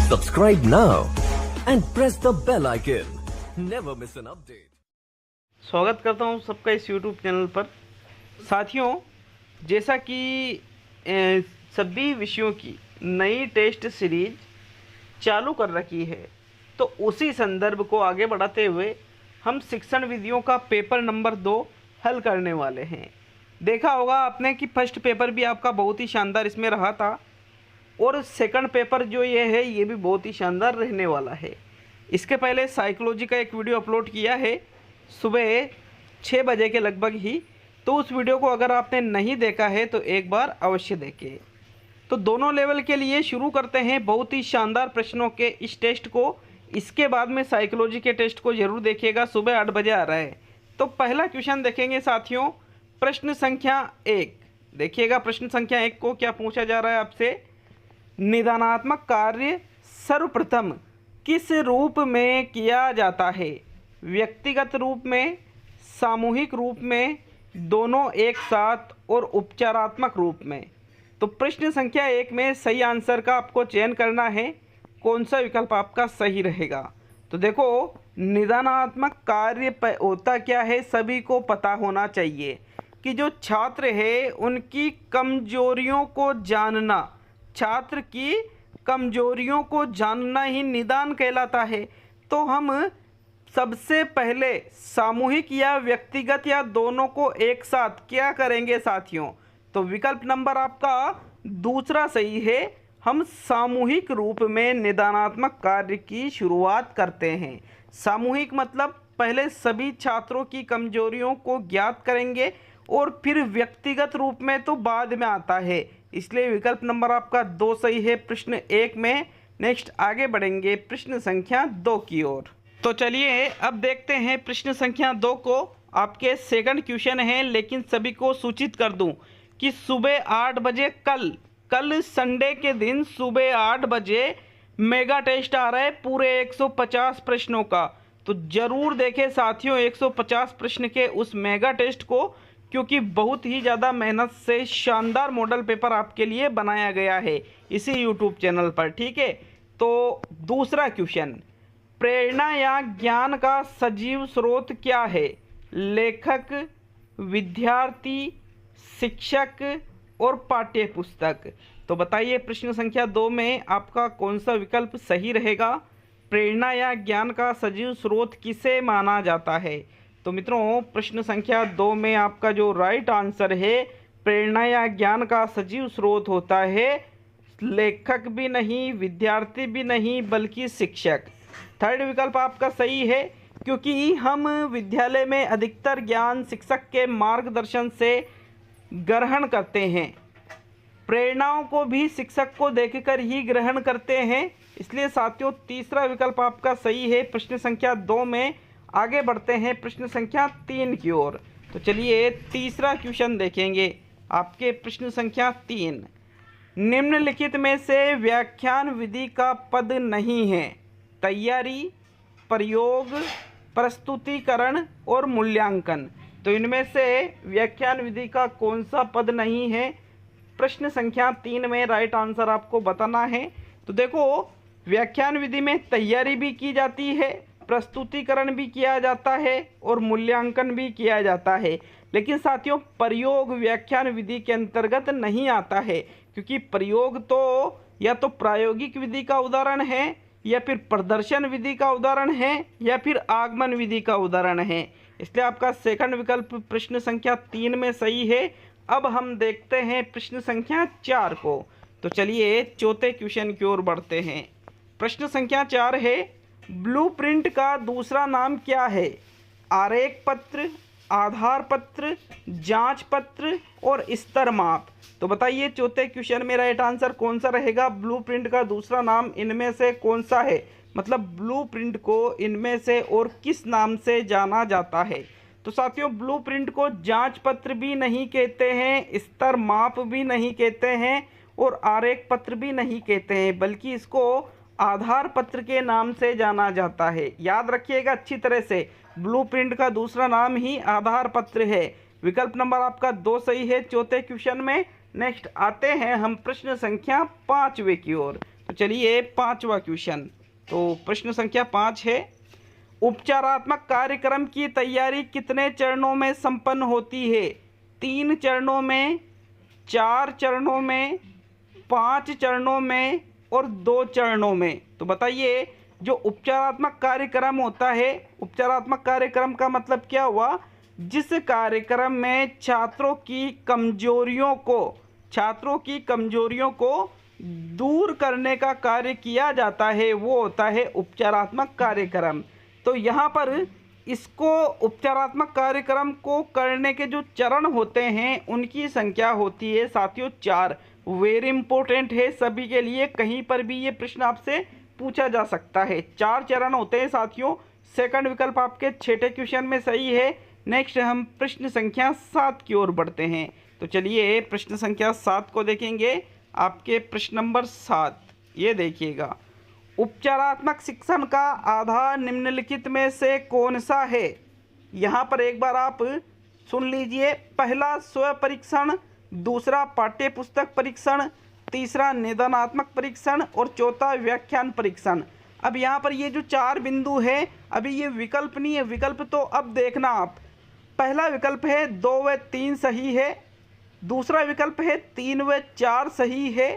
Subscribe now and press the bell icon. Never miss an update. स्वागत करता हूं सबका इस YouTube चैनल पर। साथियों, जैसा कि सभी विषयों की नई टेस्ट सीरीज चालू कर रखी है, तो उसी संदर्भ को आगे बढ़ाते हुए हम शिक्षण विधियों का पेपर नंबर 2 हल करने वाले हैं। देखा होगा आपने कि फर्स्ट पेपर भी आपका बहुत ही शानदार इसमें रहा था और सेकंड पेपर जो ये है ये भी बहुत ही शानदार रहने वाला है। इसके पहले साइकोलॉजी का एक वीडियो अपलोड किया है सुबह 6 बजे के लगभग ही, तो उस वीडियो को अगर आपने नहीं देखा है तो एक बार अवश्य देखें। तो दोनों लेवल के लिए शुरू करते हैं बहुत ही शानदार प्रश्नों के इस टेस्ट को। इसके बाद में साइकोलॉजी के टेस्ट को ज़रूर देखिएगा, सुबह 8 बजे आ रहा है। तो पहला क्वेश्चन देखेंगे साथियों, प्रश्न संख्या 1। देखिएगा प्रश्न संख्या 1 को क्या पूछा जा रहा है आपसे। निदानात्मक कार्य सर्वप्रथम किस रूप में किया जाता है? व्यक्तिगत रूप में, सामूहिक रूप में, दोनों एक साथ और उपचारात्मक रूप में। तो प्रश्न संख्या 1 में सही आंसर का आपको चयन करना है, कौन सा विकल्प आपका सही रहेगा। तो देखो, निदानात्मक कार्य होता क्या है सभी को पता होना चाहिए कि जो छात्र है उनकी कमजोरियों को जानना, छात्र की कमजोरियों को जानना ही निदान कहलाता है। तो हम सबसे पहले सामूहिक या व्यक्तिगत या दोनों को एक साथ क्या करेंगे साथियों? तो विकल्प नंबर आपका दूसरा सही है। हम सामूहिक रूप में निदानात्मक कार्य की शुरुआत करते हैं। सामूहिक मतलब पहले सभी छात्रों की कमजोरियों को ज्ञात करेंगे और फिर व्यक्तिगत रूप में तो बाद में आता है, इसलिए विकल्प नंबर आपका 2 सही है प्रश्न 1 में। नेक्स्ट आगे बढ़ेंगे प्रश्न संख्या 2 की ओर। तो चलिए अब देखते हैं प्रश्न संख्या 2 को। आपके सेकंड क्वेश्चन है, लेकिन सभी को सूचित कर दूं कि सुबह 8 बजे कल संडे के दिन सुबह 8 बजे मेगा टेस्ट आ रहा है पूरे 150 प्रश्नों का। तो ज़रूर देखें साथियों 150 प्रश्न के उस मेगा टेस्ट को, क्योंकि बहुत ही ज़्यादा मेहनत से शानदार मॉडल पेपर आपके लिए बनाया गया है इसी YouTube चैनल पर, ठीक है। तो दूसरा क्वेश्चन, प्रेरणा या ज्ञान का सजीव स्रोत क्या है? लेखक, विद्यार्थी, शिक्षक और पाठ्य पुस्तक। तो बताइए प्रश्न संख्या 2 में आपका कौन सा विकल्प सही रहेगा? प्रेरणा या ज्ञान का सजीव स्रोत किसे माना जाता है? तो मित्रों प्रश्न संख्या 2 में आपका जो राइट आंसर है, प्रेरणा या ज्ञान का सजीव स्रोत होता है लेखक भी नहीं, विद्यार्थी भी नहीं, बल्कि शिक्षक। थर्ड विकल्प आपका सही है, क्योंकि हम विद्यालय में अधिकतर ज्ञान शिक्षक के मार्गदर्शन से ग्रहण करते हैं। प्रेरणाओं को भी शिक्षक को देखकर ही ग्रहण करते हैं, इसलिए साथियों तीसरा विकल्प आपका सही है प्रश्न संख्या 2 में। आगे बढ़ते हैं प्रश्न संख्या 3 की ओर। तो चलिए तीसरा क्वेश्चन देखेंगे आपके प्रश्न संख्या 3। निम्नलिखित में से व्याख्यान विधि का पद नहीं है? तैयारी, प्रयोग, प्रस्तुतिकरण और मूल्यांकन। तो इनमें से व्याख्यान विधि का कौन सा पद नहीं है? प्रश्न संख्या 3 में राइट आंसर आपको बताना है। तो देखो, व्याख्यान विधि में तैयारी भी की जाती है, प्रस्तुतिकरण भी किया जाता है और मूल्यांकन भी किया जाता है, लेकिन साथियों प्रयोग व्याख्यान विधि के अंतर्गत नहीं आता है, क्योंकि प्रयोग तो या तो प्रायोगिक विधि का उदाहरण है, या फिर प्रदर्शन विधि का उदाहरण है, या फिर आगमन विधि का उदाहरण है। इसलिए आपका सेकंड विकल्प प्रश्न संख्या 3 में सही है। अब हम देखते हैं प्रश्न संख्या 4 को। तो चलिए चौथे क्वेश्चन की ओर बढ़ते हैं। प्रश्न संख्या 4 है, ब्लूप्रिंट का दूसरा नाम क्या है? आरेख पत्र, आधार पत्र, जांच पत्र और स्तर माप। तो बताइए चौथे क्वेश्चन में राइट आंसर कौन सा रहेगा? ब्लूप्रिंट का दूसरा नाम इनमें से कौन सा है? मतलब ब्लूप्रिंट को इनमें से और किस नाम से जाना जाता है? तो साथियों ब्लूप्रिंट को जांच पत्र भी नहीं कहते हैं, स्तर माप भी नहीं कहते हैं और आरेख पत्र भी नहीं कहते हैं, बल्कि इसको आधार पत्र के नाम से जाना जाता है। याद रखिएगा अच्छी तरह से, ब्लूप्रिंट का दूसरा नाम ही आधार पत्र है। विकल्प नंबर आपका 2 सही है चौथे क्वेश्चन में। नेक्स्ट आते हैं हम प्रश्न संख्या 5वें की ओर। तो चलिए 5वां क्वेश्चन। तो प्रश्न संख्या 5 है, उपचारात्मक कार्यक्रम की तैयारी कितने चरणों में संपन्न होती है? 3 चरणों में, 4 चरणों में, 5 चरणों में और 2 चरणों में। तो बताइए, जो उपचारात्मक कार्यक्रम होता है, उपचारात्मक कार्यक्रम का मतलब क्या हुआ? जिस कार्यक्रम में छात्रों की कमजोरियों को दूर करने का कार्य किया जाता है, वो होता है उपचारात्मक कार्यक्रम। तो यहाँ पर इसको उपचारात्मक कार्यक्रम को करने के जो चरण होते हैं उनकी संख्या होती है साथियों 4। वेरी इंपॉर्टेंट है सभी के लिए, कहीं पर भी ये प्रश्न आपसे पूछा जा सकता है। 4 चरण होते हैं साथियों। सेकंड विकल्प आपके 6ठे क्वेश्चन में सही है। नेक्स्ट हम प्रश्न संख्या 7 की ओर बढ़ते हैं। तो चलिए प्रश्न संख्या 7 को देखेंगे। आपके प्रश्न नंबर 7 ये देखिएगा, उपचारात्मक शिक्षण का आधार निम्नलिखित में से कौन सा है? यहाँ पर एक बार आप सुन लीजिए। पहला स्व परीक्षण, दूसरा पाठ्य पुस्तक परीक्षण, तीसरा निदानात्मक परीक्षण और चौथा व्याख्यान परीक्षण। अब यहाँ पर ये जो 4 बिंदु है, अभी ये विकल्प नहीं है, विकल्प तो अब देखना आप। पहला विकल्प है 2 व 3 सही है, दूसरा विकल्प है 3 व 4 सही है,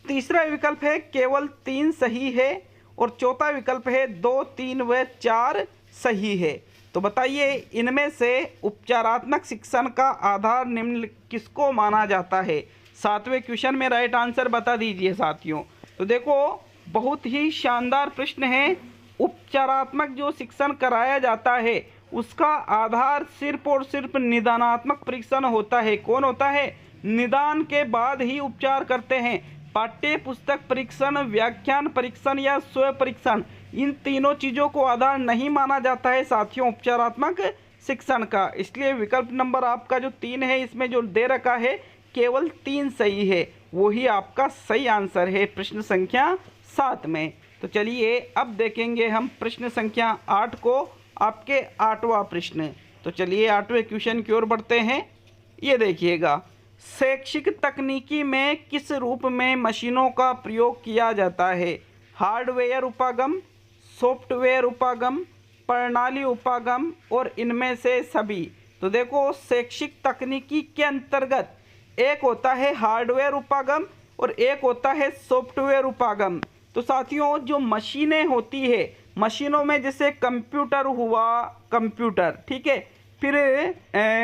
तीसरा विकल्प है केवल 3 सही है और चौथा विकल्प है 2, 3 व 4 सही है। तो बताइए इनमें से उपचारात्मक शिक्षण का आधार निम्न किसको माना जाता है? 7वें क्वेश्चन में राइट आंसर बता दीजिए साथियों। तो देखो बहुत ही शानदार प्रश्न है। उपचारात्मक जो शिक्षण कराया जाता है उसका आधार सिर्फ और सिर्फ निदानात्मक परीक्षण होता है। कौन होता है? निदान के बाद ही उपचार करते हैं। पाठ्य पुस्तक परीक्षण, व्याख्यान परीक्षण या स्व परीक्षण, इन तीनों चीज़ों को आधार नहीं माना जाता है साथियों उपचारात्मक शिक्षण का। इसलिए विकल्प नंबर आपका जो 3 है, इसमें जो दे रखा है केवल 3 सही है, वही आपका सही आंसर है प्रश्न संख्या 7 में। तो चलिए अब देखेंगे हम प्रश्न संख्या 8 को, आपके 8वां प्रश्न। तो चलिए 8वें क्वेश्चन की ओर बढ़ते हैं। ये देखिएगा, शैक्षिक तकनीकी में किस रूप में मशीनों का प्रयोग किया जाता है? हार्डवेयर उपागम, सॉफ्टवेयर उपागम, प्रणाली उपागम और इनमें से सभी। तो देखो शैक्षिक तकनीकी के अंतर्गत एक होता है हार्डवेयर उपागम और एक होता है सॉफ्टवेयर उपागम। तो साथियों जो मशीनें होती है, मशीनों में जैसे कंप्यूटर हुआ, कंप्यूटर ठीक है, फिर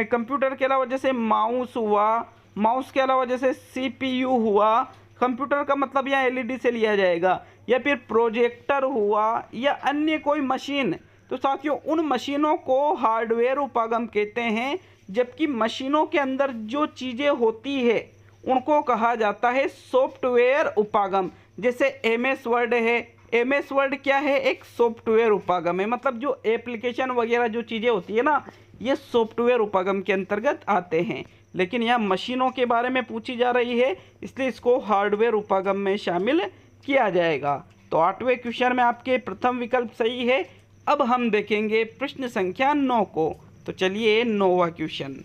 कंप्यूटर के अलावा जैसे माउस हुआ, माउस के अलावा जैसे CPU हुआ, कंप्यूटर का मतलब यहाँ LED से लिया जाएगा, या फिर प्रोजेक्टर हुआ या अन्य कोई मशीन। तो साथियों उन मशीनों को हार्डवेयर उपागम कहते हैं, जबकि मशीनों के अंदर जो चीज़ें होती है उनको कहा जाता है सॉफ्टवेयर उपागम। जैसे MS वर्ड है, MS वर्ड क्या है? एक सॉफ्टवेयर उपागम है। मतलब जो एप्लीकेशन वगैरह जो चीज़ें होती है ना, ये सॉफ्टवेयर उपागम के अंतर्गत आते हैं। लेकिन यहाँ मशीनों के बारे में पूछी जा रही है, इसलिए इसको हार्डवेयर उपागम में शामिल किया जाएगा। तो 8वें क्वेश्चन में आपके प्रथम विकल्प सही है। अब हम देखेंगे प्रश्न संख्या 9 को। तो चलिए 9वां क्वेश्चन,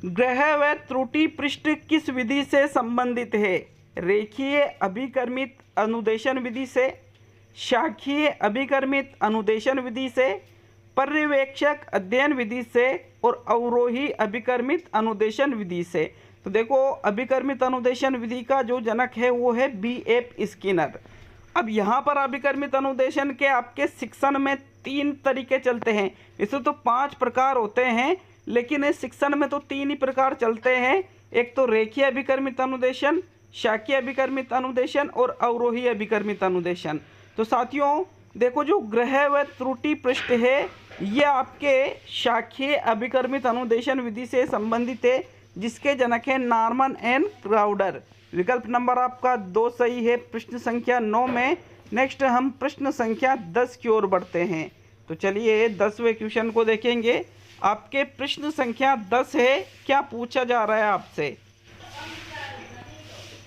ग्रह व त्रुटि पृष्ठ किस विधि से संबंधित है? रेखीय अभिकर्मित अनुदेशन विधि से, शाखीय अभिकर्मित अनुदेशन विधि से, पर्यवेक्षक अध्ययन विधि से और अवरोही अभिकर्मित अनुदेशन विधि से। तो देखो अभिकर्मित अनुदेशन विधि का जो जनक है वो है B.F. स्किनर। अब यहाँ पर अभिकर्मित अनुदेशन के आपके शिक्षण में 3 तरीके चलते हैं। इसे तो 5 प्रकार होते हैं, लेकिन इस शिक्षण में तो 3 ही प्रकार चलते हैं। एक तो रेखीय अभिकर्मित अनुदेशन, शाखीय अभिकर्मित अनुदेशन और अवरोही अभिकर्मित अनुदेशन। तो साथियों देखो जो ग्रह व त्रुटि पृष्ठ है ये आपके शाखीय अभिकर्मित अनुदेशन विधि से संबंधित है, जिसके जनक है नॉर्मन एंड क्राउडर। विकल्प नंबर आपका 2 सही है प्रश्न संख्या 9 में। नेक्स्ट हम प्रश्न संख्या 10 की ओर बढ़ते हैं। तो चलिए 10वें क्वेश्चन को देखेंगे। आपके प्रश्न संख्या 10 है, क्या पूछा जा रहा है आपसे?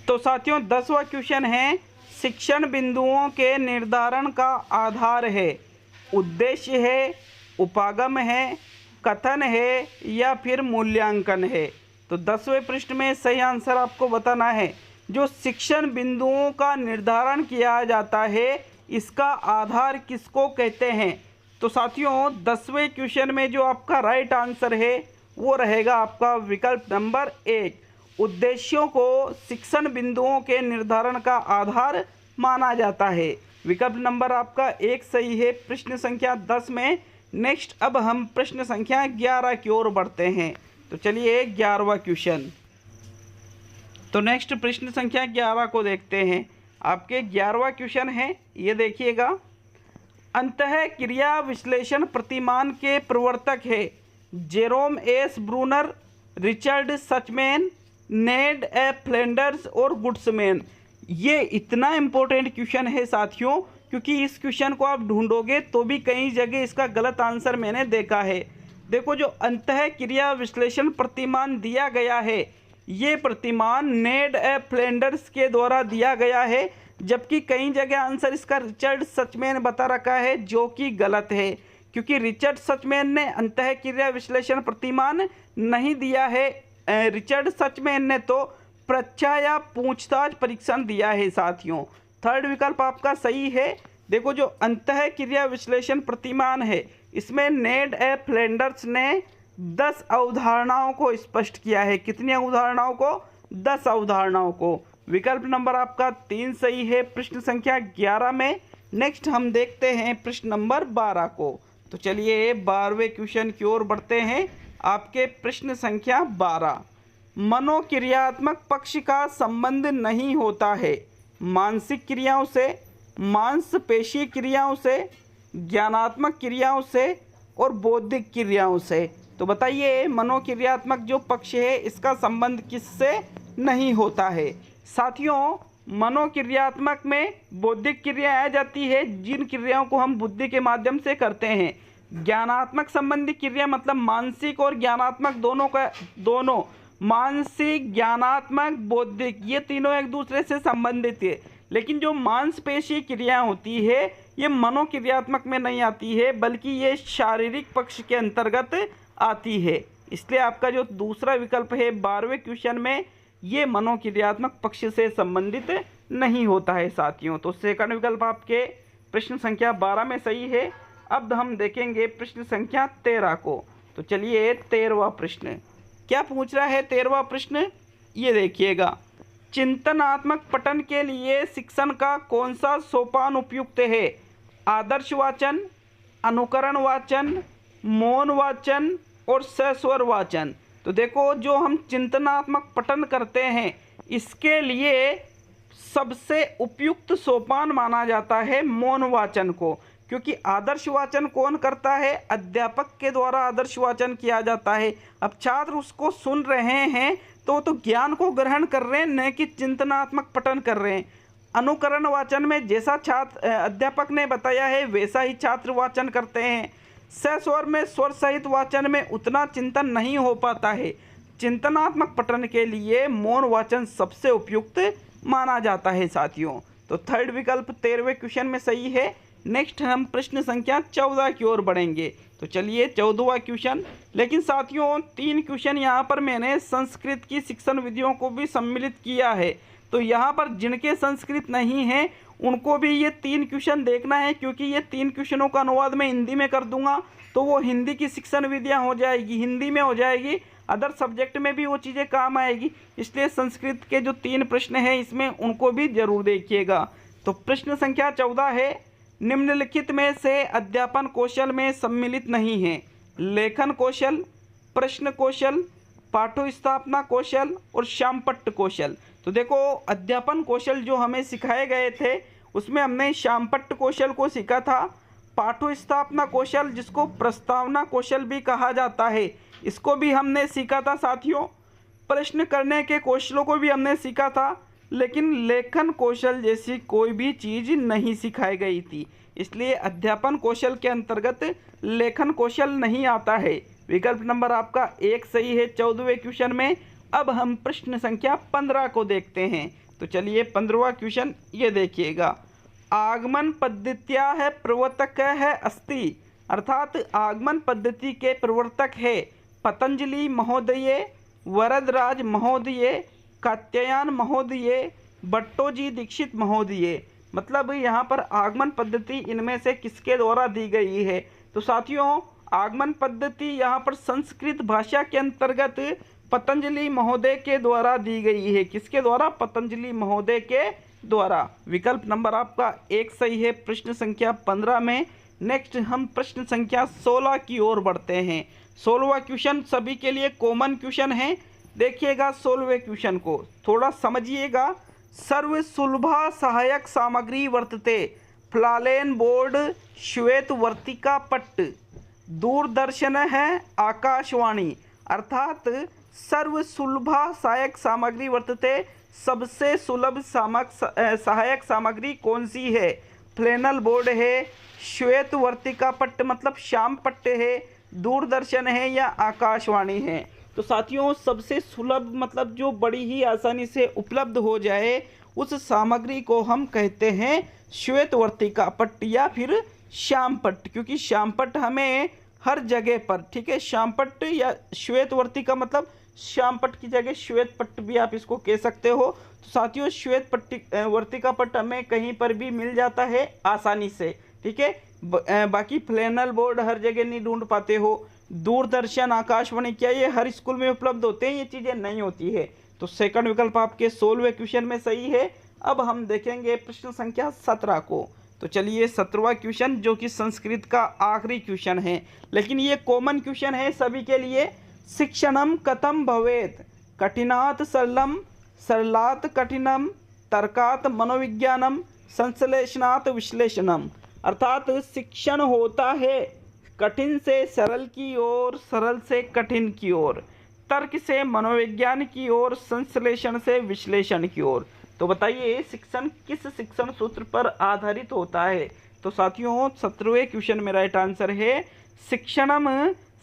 तो साथियों 10वां क्वेश्चन है, शिक्षण बिंदुओं के निर्धारण का आधार है, उद्देश्य है, उपागम है, कथन है या फिर मूल्यांकन है। तो 10वें प्रश्न में सही आंसर आपको बताना है। जो शिक्षण बिंदुओं का निर्धारण किया जाता है इसका आधार किसको कहते हैं? तो साथियों 10वें क्वेश्चन में जो आपका राइट आंसर है वो रहेगा आपका विकल्प नंबर 1। उद्देश्यों को शिक्षण बिंदुओं के निर्धारण का आधार माना जाता है। विकल्प नंबर आपका 1 सही है प्रश्न संख्या 10 में। नेक्स्ट अब हम प्रश्न संख्या 11 की ओर बढ़ते हैं। तो चलिए 11वां क्वेश्चन। तो नेक्स्ट प्रश्न संख्या 11 को देखते हैं। आपके 11वां क्वेश्चन है, ये देखिएगा। अंतः क्रिया विश्लेषण प्रतिमान के प्रवर्तक है जेरोम एस ब्रूनर, रिचर्ड सचमैन, नेड ए फ्लैंडर्स और गुड्समैन। ये इतना इम्पोर्टेंट क्वेश्चन है साथियों, क्योंकि इस क्वेश्चन को आप ढूंढोगे तो भी कई जगह इसका गलत आंसर मैंने देखा है। देखो, जो अंतः क्रिया विश्लेषण प्रतिमान दिया गया है ये प्रतिमान नेड ए फ्लैंडर्स के द्वारा दिया गया है, जबकि कई जगह आंसर इसका रिचर्ड सचमैन बता रखा है, जो कि गलत है, क्योंकि रिचर्ड सचमैन ने अंतः क्रिया विश्लेषण प्रतिमान नहीं दिया है। रिचर्ड सचमैन ने तो प्रच्छा या पूछताछ परीक्षण दिया है साथियों। थर्ड विकल्प आपका सही है। देखो, जो अंतः क्रिया विश्लेषण प्रतिमान है इसमें नेड ए फ्लैंडर्स ने 10 अवधारणाओं को स्पष्ट किया है। कितनी अवधारणाओं को? 10 अवधारणाओं को। विकल्प नंबर आपका 3 सही है प्रश्न संख्या 11 में। नेक्स्ट हम देखते हैं प्रश्न नंबर 12 को। तो चलिए 12वें क्वेश्चन की ओर बढ़ते हैं। आपके प्रश्न संख्या 12। मनोक्रियात्मक पक्ष का संबंध नहीं होता है मानसिक क्रियाओं से, मांसपेशी क्रियाओं से, ज्ञानात्मक क्रियाओं से और बौद्धिक क्रियाओं से। तो बताइए मनोक्रियात्मक जो पक्ष है इसका संबंध किससे नहीं होता है? साथियों, मनोक्रियात्मक में बौद्धिक क्रिया आ जाती है, जिन क्रियाओं को हम बुद्धि के माध्यम से करते हैं। ज्ञानात्मक संबंधी क्रिया मतलब मानसिक और ज्ञानात्मक दोनों मानसिक, ज्ञानात्मक, बौद्धिक, ये तीनों एक दूसरे से संबंधित है। लेकिन जो मांसपेशी क्रिया होती है ये मनोक्रियात्मक में नहीं आती है, बल्कि ये शारीरिक पक्ष के अंतर्गत आती है। इसलिए आपका जो दूसरा विकल्प है 12वें क्वेश्चन में ये मनोक्रियात्मक पक्ष से संबंधित नहीं होता है साथियों। तो सेकंड विकल्प आपके प्रश्न संख्या 12 में सही है। अब हम देखेंगे प्रश्न संख्या 13 को। तो चलिए 13वां प्रश्न क्या पूछ रहा है? 13वां प्रश्न ये देखिएगा। चिंतनात्मक पठन के लिए शिक्षण का कौन सा सोपान उपयुक्त है? आदर्श वाचन, अनुकरण वाचन, मौन वाचन और सस्वर वाचन। तो देखो, जो हम चिंतनात्मक पठन करते हैं इसके लिए सबसे उपयुक्त सोपान माना जाता है मौन वाचन को, क्योंकि आदर्श वाचन कौन करता है? अध्यापक के द्वारा आदर्श वाचन किया जाता है। अब छात्र उसको सुन रहे हैं तो ज्ञान को ग्रहण कर रहे हैं, न कि चिंतनात्मक पठन कर रहे हैं। अनुकरण वाचन में जैसा छात्र अध्यापक ने बताया है वैसा ही छात्र वाचन करते हैं। सस्वर में स्वर सहित वाचन में उतना चिंतन नहीं हो पाता है। चिंतनात्मक पठन के लिए मौन वाचन सबसे उपयुक्त माना जाता है साथियों। तो थर्ड विकल्प 13वें क्वेश्चन में सही है। नेक्स्ट हम प्रश्न संख्या 14 की ओर बढ़ेंगे। तो चलिए 14वां क्वेश्चन। लेकिन साथियों 3 क्वेश्चन यहाँ पर मैंने संस्कृत की शिक्षण विधियों को भी सम्मिलित किया है। तो यहाँ पर जिनके संस्कृत नहीं है उनको भी ये 3 क्वेश्चन देखना है, क्योंकि ये 3 क्वेश्चनों का अनुवाद मैं हिंदी में कर दूंगा तो वो हिंदी की शिक्षण विधियाँ हो जाएगी, हिंदी में हो जाएगी, अदर सब्जेक्ट में भी वो चीज़ें काम आएगी। इसलिए संस्कृत के जो 3 प्रश्न हैं इसमें उनको भी जरूर देखिएगा। तो प्रश्न संख्या 14 है, निम्नलिखित में से अध्यापन कौशल में सम्मिलित नहीं है? लेखन कौशल, प्रश्न कौशल, पाठोस्थापना कौशल और श्यामपट्ट कौशल। तो देखो, अध्यापन कौशल जो हमें सिखाए गए थे उसमें हमने श्यामपट्ट कौशल को सीखा था। पाठोस्थापना कौशल जिसको प्रस्तावना कौशल भी कहा जाता है इसको भी हमने सीखा था साथियों। प्रश्न करने के कौशलों को भी हमने सीखा था, लेकिन लेखन कौशल जैसी कोई भी चीज़ नहीं सिखाई गई थी। इसलिए अध्यापन कौशल के अंतर्गत लेखन कौशल नहीं आता है। विकल्प नंबर आपका 1 सही है 14वें क्वेश्चन में। अब हम प्रश्न संख्या 15 को देखते हैं। तो चलिए 15वां क्वेश्चन ये देखिएगा। आगमन पद्धतिया है प्रवर्तक है अस्ति, अर्थात आगमन पद्धति के प्रवर्तक है पतंजलि महोदय, वरदराज महोदय, कात्यायन महोदय, भट्टोजी दीक्षित महोदय। मतलब यहाँ पर आगमन पद्धति इनमें से किसके द्वारा दी गई है? तो साथियों आगमन पद्धति यहाँ पर संस्कृत भाषा के अंतर्गत पतंजलि महोदय के द्वारा दी गई है। किसके द्वारा? पतंजलि महोदय के द्वारा। विकल्प नंबर आपका 1 सही है प्रश्न संख्या 15 में। नेक्स्ट हम प्रश्न संख्या 16 की ओर बढ़ते हैं। 16वां क्वेश्चन सभी के लिए कॉमन क्वेश्चन है। देखिएगा 16वें क्वेश्चन को थोड़ा समझिएगा। सर्व सुलभा सहायक सामग्री वर्तते, फ्लालेन बोर्ड, श्वेत वर्तिका पट्ट, दूरदर्शन है, आकाशवाणी। अर्थात सर्व सुलभा सहायक सामग्री वर्तते, सबसे सुलभ सहायक सामग्री कौन सी है? फ्लेनल बोर्ड है, श्वेत वर्तिका पट्ट मतलब श्याम पट्ट है, दूरदर्शन है या आकाशवाणी है। तो साथियों सबसे सुलभ मतलब जो बड़ी ही आसानी से उपलब्ध हो जाए उस सामग्री को हम कहते हैं श्वेत वर्तिका पट्ट या फिर श्याम पट्ट, क्योंकि श्याम पट्ट हमें हर जगह पर, ठीक है, श्याम पट्ट या श्वेत वर्तिका मतलब श्याम पट्ट की जगह श्वेत पट्ट भी आप इसको कह सकते हो। तो साथियों श्वेत वर्तिका पट्ट हमें कहीं पर भी मिल जाता है आसानी से, ठीक है। बाकी फ्लेनल बोर्ड हर जगह नहीं ढूंढ पाते हो। दूरदर्शन, आकाशवाणी क्या ये हर स्कूल में उपलब्ध होते हैं? ये चीज़ें नहीं होती है। तो सेकंड विकल्प आपके 16वें क्वेश्चन में सही है। अब हम देखेंगे प्रश्न संख्या 17 को। तो चलिए 17वां क्वेश्चन जो कि संस्कृत का आखिरी क्वेश्चन है, लेकिन ये कॉमन क्वेश्चन है सभी के लिए। शिक्षणम कथम भवेत, कठिनात सरलम, सरलात कठिनम, तर्कात मनोविज्ञानम, संश्लेषणात विश्लेषणम। अर्थात शिक्षण होता है कठिन से सरल की ओर, सरल से कठिन की ओर, तर्क से मनोविज्ञान की ओर, संश्लेषण से विश्लेषण की ओर। तो बताइए शिक्षण किस शिक्षण सूत्र पर आधारित होता है? तो साथियों 17वें क्वेश्चन में राइट आंसर है शिक्षणम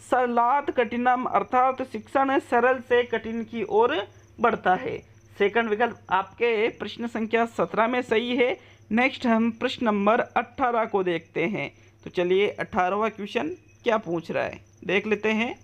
सरलात कठिनम, अर्थात शिक्षण सरल से कठिन की ओर बढ़ता है। सेकंड विकल्प आपके प्रश्न संख्या 17 में सही है। नेक्स्ट हम प्रश्न नंबर 18 को देखते हैं। तो चलिए 18वां क्वेश्चन क्या पूछ रहा है देख लेते हैं।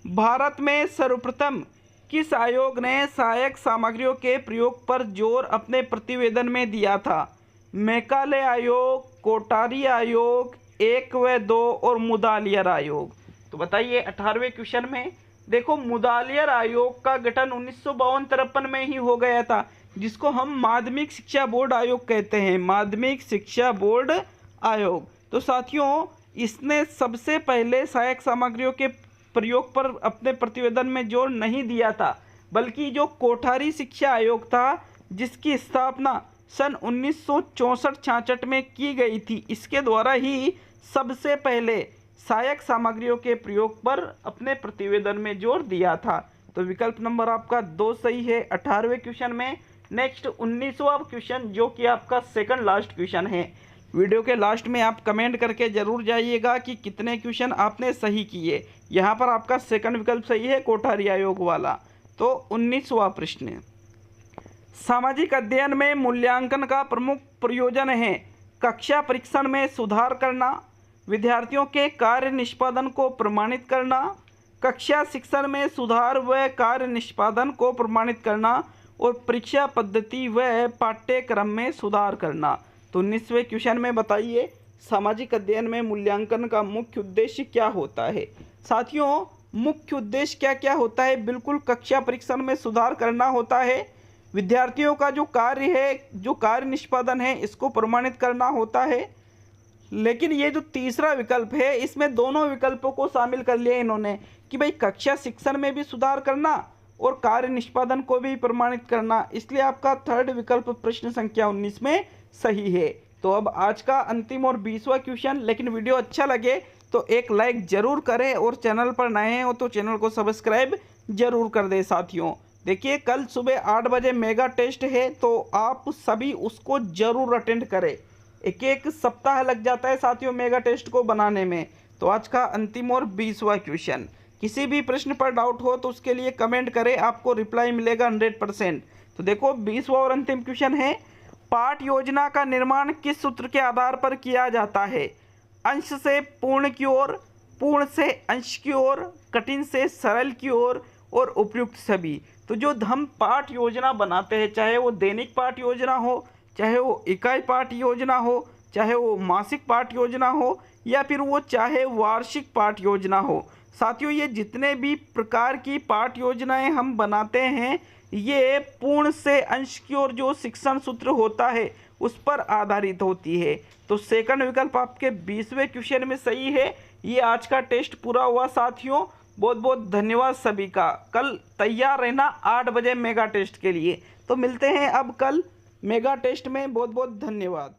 भारत में सर्वप्रथम किस आयोग ने सहायक सामग्रियों के प्रयोग पर जोर अपने प्रतिवेदन में दिया था? मेकाले आयोग, कोठारी आयोग, 1 व 2 और मुदालियर आयोग। तो बताइए 18वें क्वेश्चन में देखो मुदालियर आयोग का गठन 1952-53 में ही हो गया था, जिसको हम माध्यमिक शिक्षा बोर्ड आयोग कहते हैं, माध्यमिक शिक्षा बोर्ड आयोग। तो साथियों इसने सबसे पहले सहायक सामग्रियों के प्रयोग पर अपने प्रतिवेदन में जोर नहीं दिया था, बल्कि जो कोठारी शिक्षा आयोग था जिसकी स्थापना सन 1964-66 में की गई थी, इसके द्वारा ही सबसे पहले सहायक सामग्रियों के प्रयोग पर अपने प्रतिवेदन में जोर दिया था। तो विकल्प नंबर आपका 2 सही है 18वें क्वेश्चन में। नेक्स्ट 19वां क्वेश्चन जो कि आपका सेकंड लास्ट क्वेश्चन है। वीडियो के लास्ट में आप कमेंट करके जरूर जाइएगा कि कितने क्वेश्चन आपने सही किए। यहाँ पर आपका सेकंड विकल्प सही है कोठारी आयोग वाला। तो 19वां प्रश्न, सामाजिक अध्ययन में मूल्यांकन का प्रमुख प्रयोजन है कक्षा परीक्षण में सुधार करना, विद्यार्थियों के कार्य निष्पादन को प्रमाणित करना, कक्षा शिक्षण में सुधार व कार्य निष्पादन को प्रमाणित करना और परीक्षा पद्धति व पाठ्यक्रम में सुधार करना। तो 19वें क्वेश्चन में बताइए सामाजिक अध्ययन में मूल्यांकन का मुख्य उद्देश्य क्या होता है? साथियों मुख्य उद्देश्य क्या क्या होता है? बिल्कुल कक्षा परीक्षण में सुधार करना होता है, विद्यार्थियों का जो कार्य है, जो कार्य निष्पादन है, इसको प्रमाणित करना होता है। लेकिन ये जो तीसरा विकल्प है इसमें दोनों विकल्पों को शामिल कर लिया इन्होंने कि भाई कक्षा शिक्षण में भी सुधार करना और कार्य निष्पादन को भी प्रमाणित करना, इसलिए आपका थर्ड विकल्प प्रश्न संख्या 19 में सही है। तो अब आज का अंतिम और 20वां क्वेश्चन। लेकिन वीडियो अच्छा लगे तो एक लाइक जरूर करें और चैनल पर नए हो तो चैनल को सब्सक्राइब जरूर कर दें। साथियों देखिए कल सुबह 8 बजे मेगा टेस्ट है, तो आप सभी उसको जरूर अटेंड करें। एक सप्ताह लग जाता है साथियों मेगा टेस्ट को बनाने में। तो आज का अंतिम और 20वां क्वेश्चन, किसी भी प्रश्न पर डाउट हो तो उसके लिए कमेंट करें, आपको रिप्लाई मिलेगा 100%। तो देखो 20वां और अंतिम क्वेश्चन है, पाठ योजना का निर्माण किस सूत्र के आधार पर किया जाता है? अंश से पूर्ण की ओर, पूर्ण से अंश की ओर, कठिन से सरल की ओर और उपयुक्त सभी। तो जो हम पाठ योजना बनाते हैं, चाहे वो दैनिक पाठ योजना हो, चाहे वो इकाई पाठ योजना हो, चाहे वो मासिक पाठ योजना हो, या फिर वो चाहे वार्षिक पाठ योजना हो, साथियों ये जितने भी प्रकार की पाठ योजनाएं हम बनाते हैं ये पूर्ण से अंश की ओर जो शिक्षण सूत्र होता है उस पर आधारित होती है। तो सेकंड विकल्प आपके 20वें क्वेश्चन में सही है। ये आज का टेस्ट पूरा हुआ साथियों, बहुत बहुत धन्यवाद सभी का। कल तैयार रहना 8 बजे मेगा टेस्ट के लिए। तो मिलते हैं अब कल मेगा टेस्ट में, बहुत बहुत धन्यवाद।